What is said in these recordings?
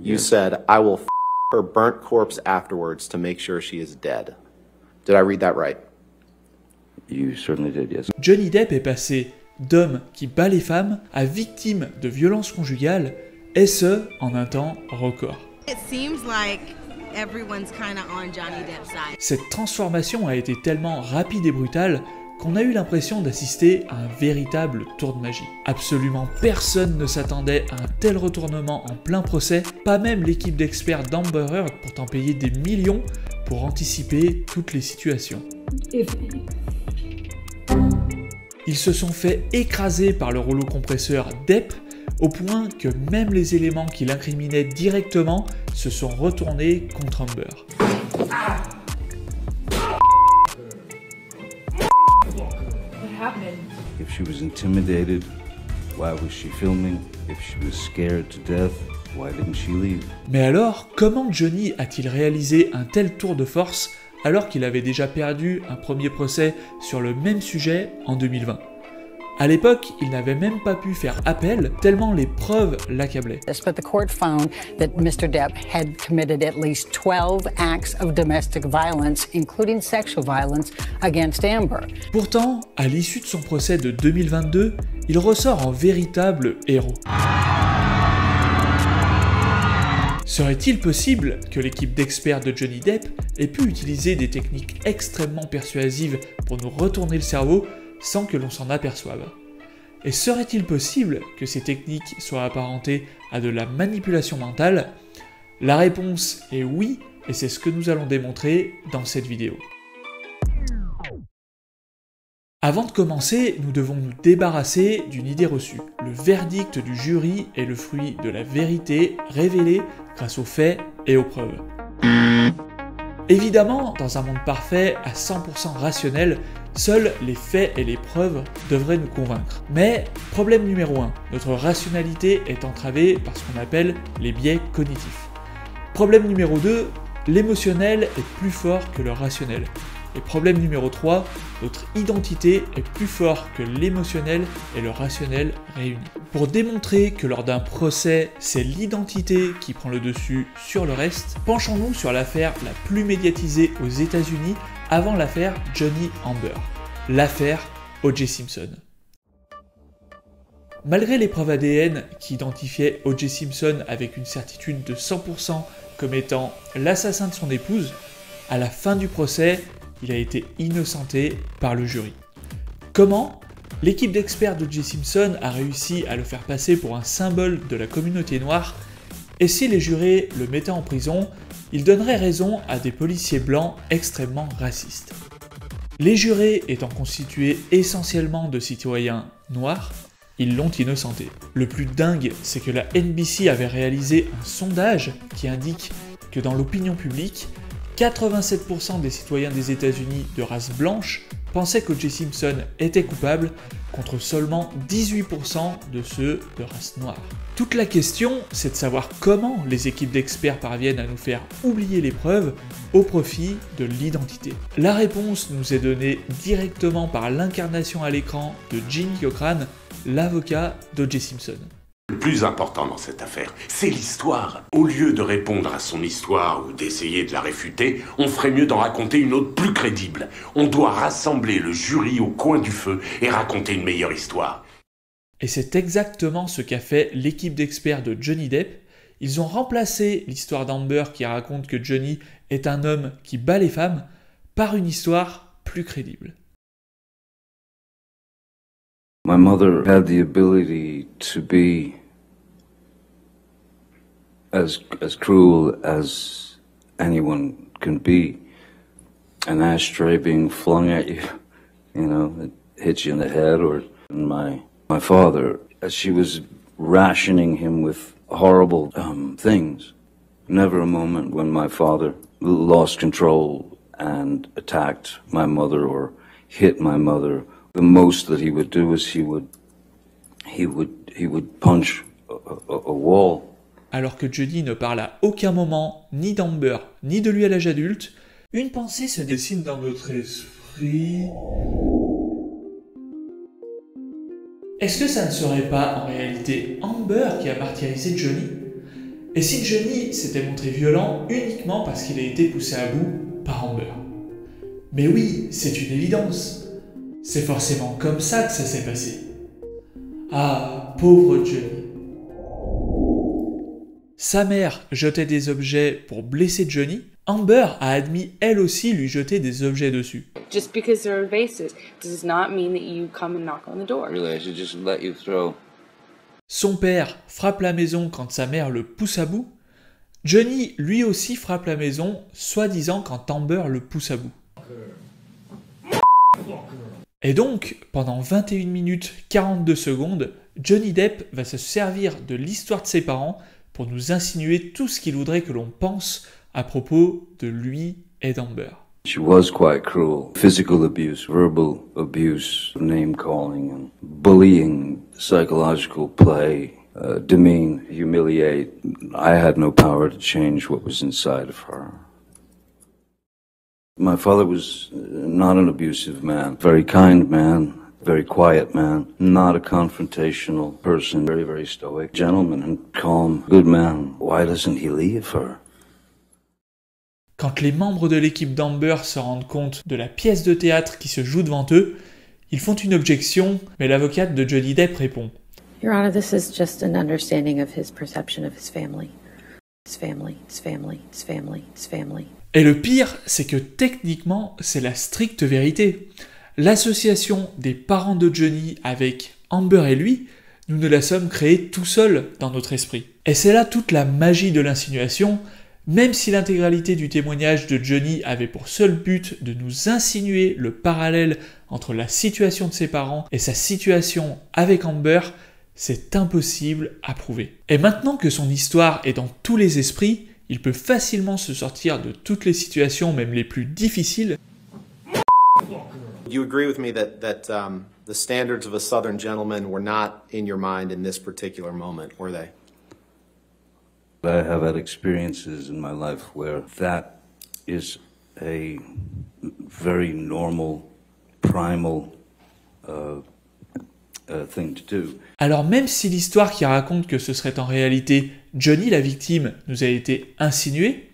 You said, I will f her burnt corpse afterwards to make sure she is dead. Did I read that right? You certainly did, yes. Johnny Depp est passé d'homme qui bat les femmes à victime de violences conjugales, et ce, en un temps record. It seems like everyone's kinda on Johnny Depp's side. Cette transformation a été tellement rapide et brutale qu'on a eu l'impression d'assister à un véritable tour de magie. Absolument personne ne s'attendait à un tel retournement en plein procès, pas même l'équipe d'experts d'Amber Heard pourtant payer des millions pour anticiper toutes les situations. Ils se sont fait écraser par le rouleau compresseur Depp, au point que même les éléments qui l'incriminaient directement se sont retournés contre Amber. If she was intimidated, why was she filming? If she was scared to death, why didn't she leave? Mais alors, comment Johnny a-t-il réalisé un tel tour de force alors qu'il avait déjà perdu un premier procès sur le même sujet en 2020 ? À l'époque, il n'avait même pas pu faire appel tellement les preuves l'accablaient. But the court found that Mr. Depp had committed at least 12 acts of domestic violence, including sexual violence, against Amber. Pourtant, à l'issue de son procès de 2022, il ressort en véritable héros. Serait-il possible que l'équipe d'experts de Johnny Depp ait pu utiliser des techniques extrêmement persuasives pour nous retourner le cerveau sans que l'on s'en aperçoive? Et serait-il possible que ces techniques soient apparentées à de la manipulation mentale? La réponse est oui, et c'est ce que nous allons démontrer dans cette vidéo. Avant de commencer, nous devons nous débarrasser d'une idée reçue. Le verdict du jury est le fruit de la vérité révélée grâce aux faits et aux preuves. Évidemment, dans un monde parfait, à 100% rationnel, seuls les faits et les preuves devraient nous convaincre. Mais, problème numéro 1, notre rationalité est entravée par ce qu'on appelle les biais cognitifs. Problème numéro 2, l'émotionnel est plus fort que le rationnel. Et problème numéro 3, notre identité est plus fort que l'émotionnel et le rationnel réunis. Pour démontrer que lors d'un procès, c'est l'identité qui prend le dessus sur le reste, penchons-nous sur l'affaire la plus médiatisée aux États-Unis avant l'affaire Johnny Amber, l'affaire O.J. Simpson. Malgré les preuves ADN qui identifiaient O.J. Simpson avec une certitude de 100% comme étant l'assassin de son épouse, à la fin du procès, il a été innocenté par le jury. Comment ? L'équipe d'experts d'O.J. Simpson a réussi à le faire passer pour un symbole de la communauté noire, et si les jurés le mettaient en prison, il donnerait raison à des policiers blancs extrêmement racistes. Les jurés étant constitués essentiellement de citoyens noirs, ils l'ont innocenté. Le plus dingue, c'est que la NBC avait réalisé un sondage qui indique que dans l'opinion publique, 87% des citoyens des États-Unis de race blanche pensaient qu'O.J. Simpson était coupable, contre seulement 18% de ceux de race noire. Toute la question, c'est de savoir comment les équipes d'experts parviennent à nous faire oublier les preuves au profit de l'identité. La réponse nous est donnée directement par l'incarnation à l'écran de Ginny Cochran, l'avocat d'O.J. Simpson. Le plus important dans cette affaire, c'est l'histoire. Au lieu de répondre à son histoire ou d'essayer de la réfuter, on ferait mieux d'en raconter une autre plus crédible. On doit rassembler le jury au coin du feu et raconter une meilleure histoire. Et c'est exactement ce qu'a fait l'équipe d'experts de Johnny Depp. Ils ont remplacé l'histoire d'Amber qui raconte que Johnny est un homme qui bat les femmes par une histoire plus crédible. My mother had the ability to be as cruel as anyone can be. An ashtray being flung at you, you know, it hits you in the head. Or my father, as she was rationing him with horrible things. Never a moment when my father lost control and attacked my mother or hit my mother. The most that he would do is he would punch a wall. Alors que Johnny ne parle à aucun moment ni d'Amber ni de lui à l'âge adulte, une pensée se dessine dans notre esprit. Est-ce que ça ne serait pas en réalité Amber qui a martyrisé Johnny ? Et si Johnny s'était montré violent uniquement parce qu'il a été poussé à bout par Amber? Mais oui, c'est une évidence. C'est forcément comme ça que ça s'est passé. Ah, pauvre Johnny. Sa mère jetait des objets pour blesser Johnny. Amber a admis elle aussi lui jeter des objets dessus. Just because they're vases does not mean that you come and knock on the door. Really, I should just let you throw. Son père frappe la maison quand sa mère le pousse à bout. Johnny lui aussi frappe la maison, soi-disant quand Amber le pousse à bout. Et donc, pendant 21 minutes 42 secondes, Johnny Depp va se servir de l'histoire de ses parents pour nous insinuer tout ce qu'il voudrait que l'on pense à propos de lui et d'Amber. She was quite cruel. Physical abuse, verbal abuse, name calling, and bullying, psychological play, demean, humiliate. I had no power to change what was inside of her. My father was not an abusive man, very kind man, very quiet man, not a confrontational person, very, very stoic, gentleman and calm, good man. Why doesn't he leave her? Quand les membres de l'équipe d'Amber se rendent compte de la pièce de théâtre qui se joue devant eux, ils font une objection, mais l'avocate de Johnny Depp répond « Your Honor, this is just an understanding of his perception of his family. His family, his family, his family, his family. » Et le pire, c'est que techniquement, c'est la stricte vérité. L'association des parents de Johnny avec Amber et lui, nous ne la sommes créée tout seuls dans notre esprit. Et c'est là toute la magie de l'insinuation. Même si l'intégralité du témoignage de Johnny avait pour seul but de nous insinuer le parallèle entre la situation de ses parents et sa situation avec Amber, c'est impossible à prouver. Et maintenant que son histoire est dans tous les esprits, il peut facilement se sortir de toutes les situations, même les plus difficiles. You agree with me that the standards of a Southern gentleman were not in your mind in this particular moment, were they? I have had experiences in my life where that is a very normal, primal thing to do. Alors même si l'histoire qui raconte que ce serait en réalité Johnny la victime nous a été insinuée,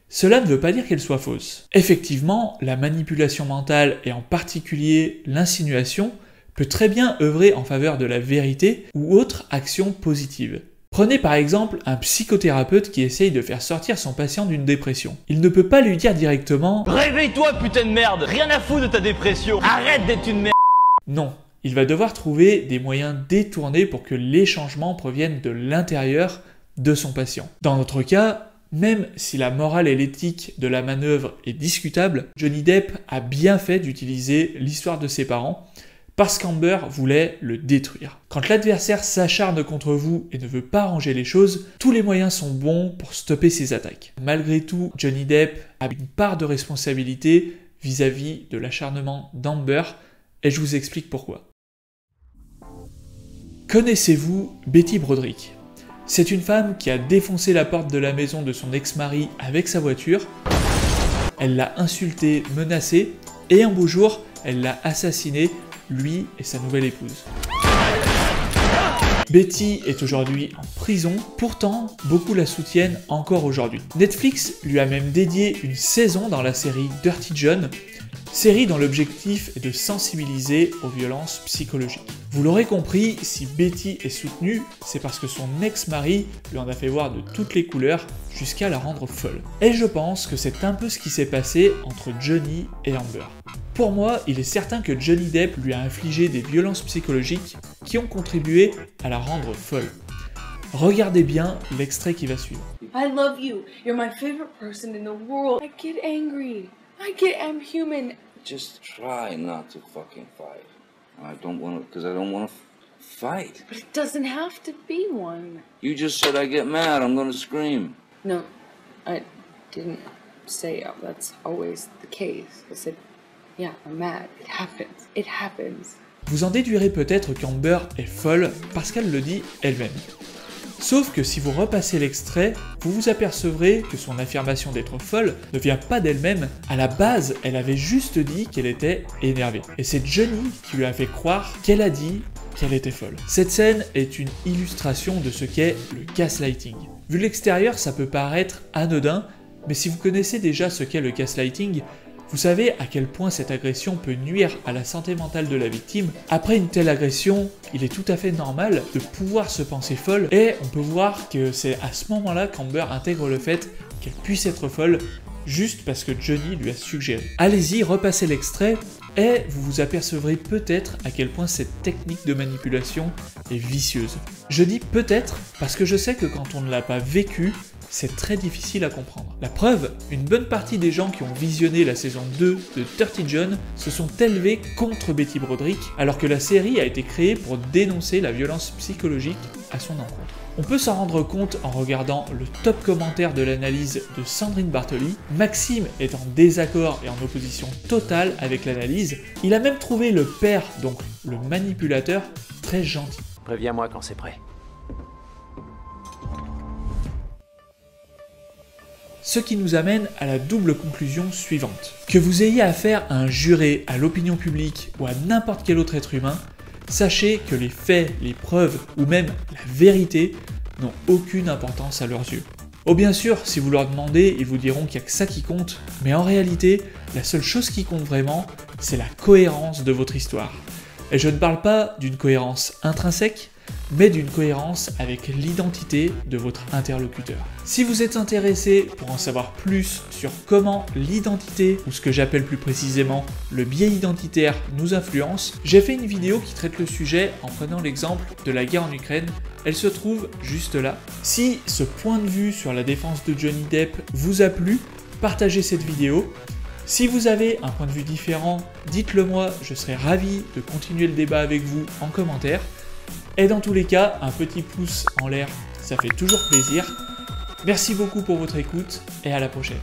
cela ne veut pas dire qu'elle soit fausse. Effectivement, la manipulation mentale et en particulier l'insinuation peut très bien œuvrer en faveur de la vérité ou autre action positive. Prenez par exemple un psychothérapeute qui essaye de faire sortir son patient d'une dépression. Il ne peut pas lui dire directement « Réveille-toi putain de merde, rien à foutre de ta dépression, arrête d'être une merde !» Non, il va devoir trouver des moyens détournés pour que les changements proviennent de l'intérieur de son patient. Dans notre cas, même si la morale et l'éthique de la manœuvre est discutable, Johnny Depp a bien fait d'utiliser l'histoire de ses parents parce qu'Amber voulait le détruire. Quand l'adversaire s'acharne contre vous et ne veut pas arranger les choses, tous les moyens sont bons pour stopper ses attaques. Malgré tout, Johnny Depp a une part de responsabilité vis-à-vis de l'acharnement d'Amber, et je vous explique pourquoi. Connaissez-vous Betty Broderick? C'est une femme qui a défoncé la porte de la maison de son ex-mari avec sa voiture. Elle l'a insulté, menacé, et un beau jour, elle l'a assassiné, lui et sa nouvelle épouse. Betty est aujourd'hui en prison, pourtant beaucoup la soutiennent encore aujourd'hui. Netflix lui a même dédié une saison dans la série Dirty John, série dont l'objectif est de sensibiliser aux violences psychologiques. Vous l'aurez compris, si Betty est soutenue, c'est parce que son ex-mari lui en a fait voir de toutes les couleurs jusqu'à la rendre folle. Et je pense que c'est un peu ce qui s'est passé entre Johnny et Amber. Pour moi, il est certain que Johnny Depp lui a infligé des violences psychologiques qui ont contribué à la rendre folle. Regardez bien l'extrait qui va suivre. I love you. You're my favorite person in the world. I get angry. I'm human. Just try not to fucking fight. I don't want to, because I don't want to fight. But it doesn't have to be one. You just said I get mad, I'm going to scream. No, I didn't say that's always the case. I said, yeah, I'm mad. It happens. It happens. Vous en déduirez peut-être qu'Amber est folle parce qu'elle le dit elle-même. Sauf que si vous repassez l'extrait, vous vous apercevrez que son affirmation d'être folle ne vient pas d'elle-même. À la base, elle avait juste dit qu'elle était énervée. Et c'est Johnny qui lui a fait croire qu'elle a dit qu'elle était folle. Cette scène est une illustration de ce qu'est le gaslighting. Vu de l'extérieur, ça peut paraître anodin, mais si vous connaissez déjà ce qu'est le gaslighting, vous savez à quel point cette agression peut nuire à la santé mentale de la victime. Après une telle agression, il est tout à fait normal de pouvoir se penser folle, et on peut voir que c'est à ce moment-là qu'Amber intègre le fait qu'elle puisse être folle, juste parce que Johnny lui a suggéré. Allez-y, repassez l'extrait, et vous vous apercevrez peut-être à quel point cette technique de manipulation est vicieuse. Je dis peut-être parce que je sais que quand on ne l'a pas vécu, c'est très difficile à comprendre. La preuve, une bonne partie des gens qui ont visionné la saison 2 de Dirty John se sont élevés contre Betty Broderick, alors que la série a été créée pour dénoncer la violence psychologique à son encontre. On peut s'en rendre compte en regardant le top commentaire de l'analyse de Sandrine Bartoli. Maxime est en désaccord et en opposition totale avec l'analyse. Il a même trouvé le père, donc le manipulateur, très gentil. Préviens-moi quand c'est prêt. Ce qui nous amène à la double conclusion suivante. Que vous ayez affaire à un juré, à l'opinion publique ou à n'importe quel autre être humain, sachez que les faits, les preuves ou même la vérité n'ont aucune importance à leurs yeux. Oh bien sûr, si vous leur demandez, ils vous diront qu'il n'y a que ça qui compte, mais en réalité, la seule chose qui compte vraiment, c'est la cohérence de votre histoire. Et je ne parle pas d'une cohérence intrinsèque, mais d'une cohérence avec l'identité de votre interlocuteur. Si vous êtes intéressé pour en savoir plus sur comment l'identité, ou ce que j'appelle plus précisément le biais identitaire, nous influence, j'ai fait une vidéo qui traite le sujet en prenant l'exemple de la guerre en Ukraine. Elle se trouve juste là. Si ce point de vue sur la défense de Johnny Depp vous a plu, partagez cette vidéo. Si vous avez un point de vue différent, dites-le moi, je serai ravi de continuer le débat avec vous en commentaire. Et dans tous les cas, un petit pouce en l'air, ça fait toujours plaisir. Merci beaucoup pour votre écoute et à la prochaine.